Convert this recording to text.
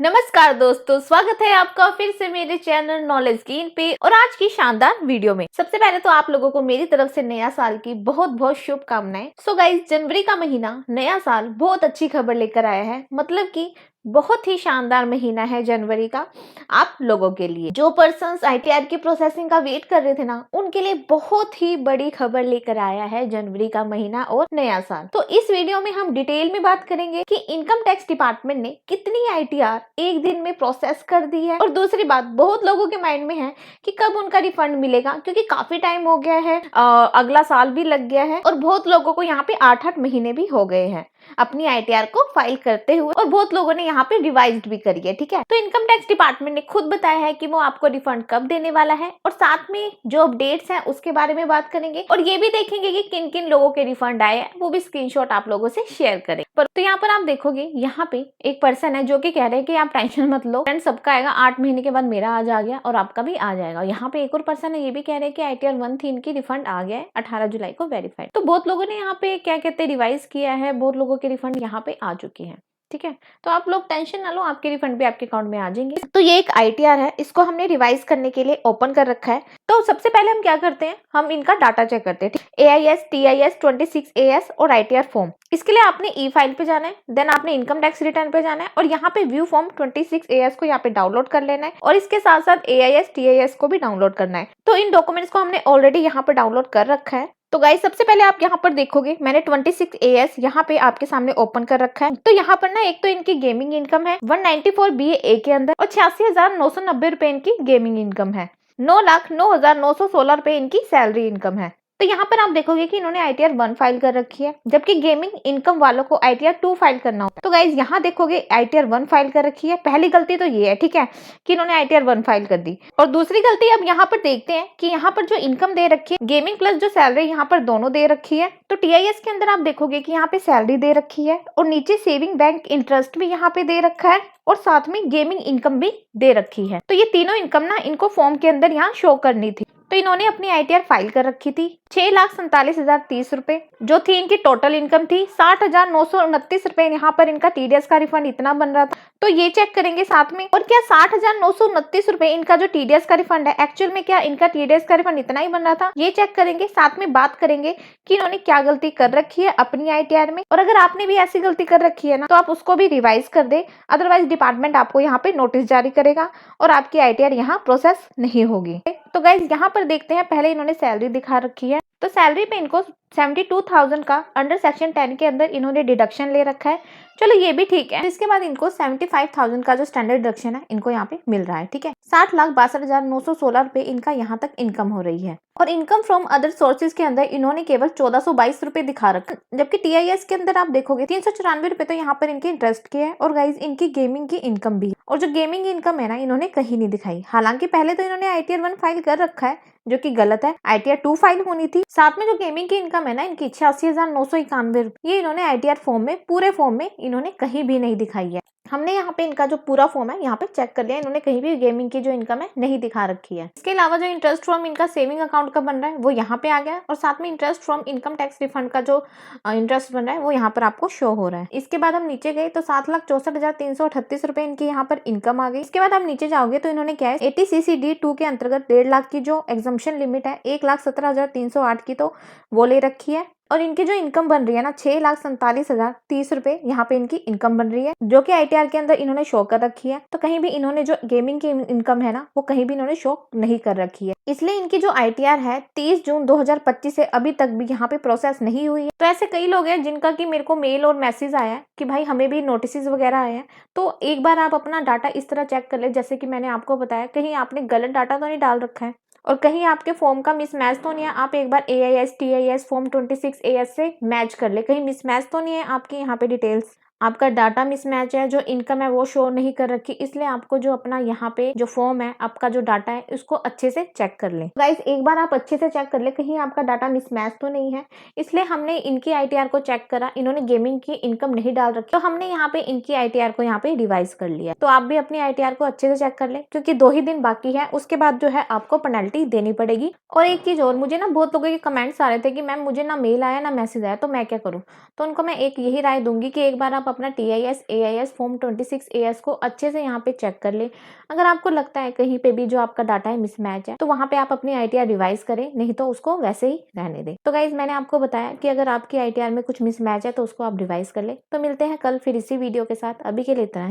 नमस्कार दोस्तों, स्वागत है आपका फिर से मेरे चैनल नॉलेज गेन पे। और आज की शानदार वीडियो में सबसे पहले तो आप लोगों को मेरी तरफ से नया साल की बहुत बहुत शुभकामनाएं। सो गाइस, जनवरी का महीना नया साल बहुत अच्छी खबर लेकर आया है। मतलब कि बहुत ही शानदार महीना है जनवरी का आप लोगों के लिए। जो पर्सन्स आईटीआर की प्रोसेसिंग का वेट कर रहे थे ना, उनके लिए बहुत ही बड़ी खबर लेकर आया है जनवरी का महीना और नया साल। तो इस वीडियो में हम डिटेल में बात करेंगे कि इनकम टैक्स डिपार्टमेंट ने कितनी आईटीआर एक दिन में प्रोसेस कर दी है। और दूसरी बात, बहुत लोगों के माइंड में है कि कब उनका रिफंड मिलेगा, क्योंकि काफी टाइम हो गया है, अगला साल भी लग गया है और बहुत लोगों को यहाँ पे 8-8 महीने भी हो गए हैं अपनी आईटीआर को फाइल करते हुए, और बहुत लोगों ने यहाँ पे रिवाइज्ड भी करी है। ठीक है, तो इनकम टैक्स डिपार्टमेंट ने खुद बताया है कि वो आपको रिफंड कब देने वाला है, और साथ में जो अपडेट्स हैं उसके बारे में बात करेंगे, और ये भी देखेंगे कि किन किन लोगों के रिफंड आए हैं, वो भी स्क्रीनशॉट आप लोगों से शेयर करें। तो यहाँ पर आप देखोगे, यहाँ पे एक पर्सन है जो कि कह रहे हैं कि आप टेंशन मत लो, फ्रेंड सबका आएगा, 8 महीने के बाद मेरा आज आ गया और आपका भी आ जाएगा। यहाँ पे एक और पर्सन है, ये भी कह रहे हैं कि आईटीआर 1 थी, इनकी रिफंड आ गया है 18 जुलाई को वेरीफाइड। तो बहुत लोगों ने यहाँ पे क्या कहते हैं रिवाइज किया है, बहुत लोगों के रिफंड यहाँ पे आ चुकी है। ठीक है, तो आप लोग टेंशन ना लो, आपके रिफंड भी आपके अकाउंट में आ जाएंगे। तो ये एक आईटीआर है, इसको हमने रिवाइज करने के लिए ओपन कर रखा है। तो सबसे पहले हम क्या करते हैं, हम इनका डाटा चेक करते हैं। AIS, TIS, 26AS और आईटीआर फॉर्म। इसके लिए आपने ई फाइल पे जाना है, देन आपने इनकम टैक्स रिटर्न पे जाना है और यहाँ पे व्यू फॉर्म 26AS को यहाँ पे डाउनलोड कर लेना है, और इसके साथ साथ AIS, TIS को भी डाउनलोड करना है। तो इन डॉक्यूमेंट्स को हमने ऑलरेडी यहाँ पे डाउनलोड कर रखा है। तो गाइस, सबसे पहले आप यहाँ पर देखोगे, मैंने 26AS यहाँ पे आपके सामने ओपन कर रखा है। तो यहाँ पर ना एक तो इनकी गेमिंग इनकम है 194 BA के अंदर, और 86,990 रुपए इनकी गेमिंग इनकम है। 9,09,916 रुपए इनकी सैलरी इनकम है। तो यहाँ पर आप देखोगे कि इन्होंने आईटीआर 1 फाइल कर रखी है, जबकि गेमिंग इनकम वालों को आईटीआर 2 फाइल करना होता है। तो गाइज, यहाँ देखोगे आईटीआर 1 फाइल कर रखी है। पहली गलती तो ये है, ठीक है, कि इन्होंने आईटीआर 1 फाइल कर दी। और दूसरी गलती अब यहाँ पर देखते हैं कि यहाँ पर जो इनकम दे रखी है, गेमिंग प्लस जो सैलरी यहाँ पर दोनों दे रखी है। तो टीआईएस के अंदर आप देखोगे कि यहाँ पे सैलरी दे रखी है, और नीचे सेविंग बैंक इंटरेस्ट भी यहाँ पे दे रखा है, और साथ में गेमिंग इनकम भी दे रखी है। तो ये तीनों इनकम ना इनको फॉर्म के अंदर यहाँ शो करनी थी। तो इन्होंने अपनी आईटीआर फाइल कर रखी थी 6,47,030 रुपए जो थी इनकी टोटल इनकम थी। 60,929 रुपए यहाँ पर इनका टीडीएस का रिफंड इतना बन रहा था, तो ये चेक करेंगे साथ में। और क्या 60,929 रुपए इनका जो टीडीएस का रिफंड है, एक्चुअल में क्या इनका टीडीएस का रिफंड इतना ही बन रहा था, ये चेक करेंगे। साथ में बात करेंगे कि इन्होंने क्या गलती कर रखी है अपनी आईटीआर में, और अगर आपने भी ऐसी गलती कर रखी है ना, तो आप उसको भी रिवाइज कर दे, अदरवाइज डिपार्टमेंट आपको यहाँ पे नोटिस जारी करेगा और आपकी आईटीआर यहाँ प्रोसेस नहीं होगी। तो गाइज, यहाँ पर देखते हैं, पहले इन्होंने सैलरी दिखा रखी है। तो सैलरी पे इनको 72,000 का अंडर सेक्शन 10 के अंदर इन्होंने डिडक्शन ले रखा है। चलो ये भी ठीक है। इसके बाद इनको 75,000 का जो स्टैंडर्ड डिडक्शन है इनको यहाँ पे मिल रहा है। ठीक है, 60,62,916 रुपए इनका यहाँ तक इनकम हो रही है। और इनकम फ्रॉम अदर सोर्सेज के अंदर इन्होंने केवल 1422 रुपए दिखा रखा, जबकि टीआईएस के अंदर आप देखोगे 394 रुपए तो यहाँ पर इनके इंटरेस्ट के है, और गाइज इनकी गेमिंग की इनकम भी। और जो गेमिंग इनकम है ना, इन्होंने कहीं नहीं दिखाई। हालांकि पहले तो इन्होंने आईटीआर 1 फाइल कर रखा है, जो कि गलत है, आईटीआर 2 फाइल होनी थी। साथ में जो गेमिंग की इनकम है ना इनकी 86,991 रुपए, ये इन्होंने आईटीआर फॉर्म में, पूरे फॉर्म में इन्होंने कहीं भी नहीं दिखाई है। हमने यहाँ पे इनका जो पूरा फॉर्म है यहाँ पे चेक कर लिया, इन्होंने कहीं भी गेमिंग की जो इनकम है नहीं दिखा रखी है। इसके अलावा जो इंटरेस्ट फ्रॉम इनका सेविंग अकाउंट का बन रहा है वो यहाँ पे आ गया है, और साथ में interest from income tax refund का जो इंटरेस्ट बन रहा है वो यहाँ पर आपको शो हो रहा है। इसके बाद हम नीचे गए तो 7,64,338 रुपए इनकी यहाँ पर इनकम आ गई। इसके बाद आप नीचे जाओगे तो इन्होंने क्या है, 80CC-D2 के अंतर्गत 1.5 लाख की जो एग्जम्पशन लिमिट है 1,17,308 की तो वो ले रखी है। और इनकी जो इनकम बन रही है ना, 6,47,030 रुपए यहाँ पे इनकी इनकम बन रही है, जो कि आईटीआर के अंदर इन्होंने शो कर रखी है। तो कहीं भी इन्होंने जो गेमिंग की इनकम है ना, वो कहीं भी इन्होंने शो नहीं कर रखी है। इसलिए इनकी जो आईटीआर है 30 जून 2025 से अभी तक भी यहाँ पे प्रोसेस नहीं हुई है। तो ऐसे कई लोग हैं जिनका कि मेरे को मेल और मैसेज आया है कि भाई हमें भी नोटिस वगैरह आए हैं। तो एक बार आप अपना डाटा इस तरह चेक कर ले, जैसे कि मैंने आपको बताया, कहीं आपने गलत डाटा तो नहीं डाल रखा है, और कहीं आपके फॉर्म का मिसमैच तो नहीं है। आप एक बार AIS, TIS फॉर्म 26AS से मैच कर ले, कहीं मिसमैच तो नहीं है आपकी यहाँ पे डिटेल्स। आपका डाटा मिसमैच है, जो इनकम है वो शो नहीं कर रखी, इसलिए आपको जो अपना यहाँ पे जो फॉर्म है, आपका जो डाटा है, उसको अच्छे से चेक कर ले। गाइस, एक बार आप अच्छे से चेक कर ले, कहीं आपका डाटा मिसमैच तो नहीं है। इसलिए हमने इनकी आईटीआर को चेक करा, इन्होंने गेमिंग की इनकम नहीं डाल रखी, तो हमने यहाँ पे इनकी आईटीआर को यहाँ पे रिवाइज कर लिया। तो आप भी अपनी आईटीआर को अच्छे से चेक कर ले, क्योंकि 2 ही दिन बाकी है, उसके बाद जो है आपको पेनल्टी देनी पड़ेगी। और एक चीज और, मुझे ना बहुत लोगों के कमेंट्स आ रहे थे कि मैम मुझे ना मेल आया ना मैसेज आया, तो मैं क्या करूँ। तो उनको मैं एक यही राय दूंगी कि एक बार आप अपना TIS AIS फॉर्म 26 AS को अच्छे से यहाँ पे चेक कर ले। अगर आपको लगता है कहीं पे भी जो आपका डाटा है मिसमैच है, तो वहाँ पे आप अपनी ITR रिवाइज करें, नहीं तो उसको वैसे ही रहने दें। तो गाइज मैंने आपको बताया कि अगर आपकी ITR में कुछ मिसमैच है तो उसको आप रिवाइज कर ले। तो मिलते हैं कल फिर इसी वीडियो के साथ, अभी के लिए इतना ही।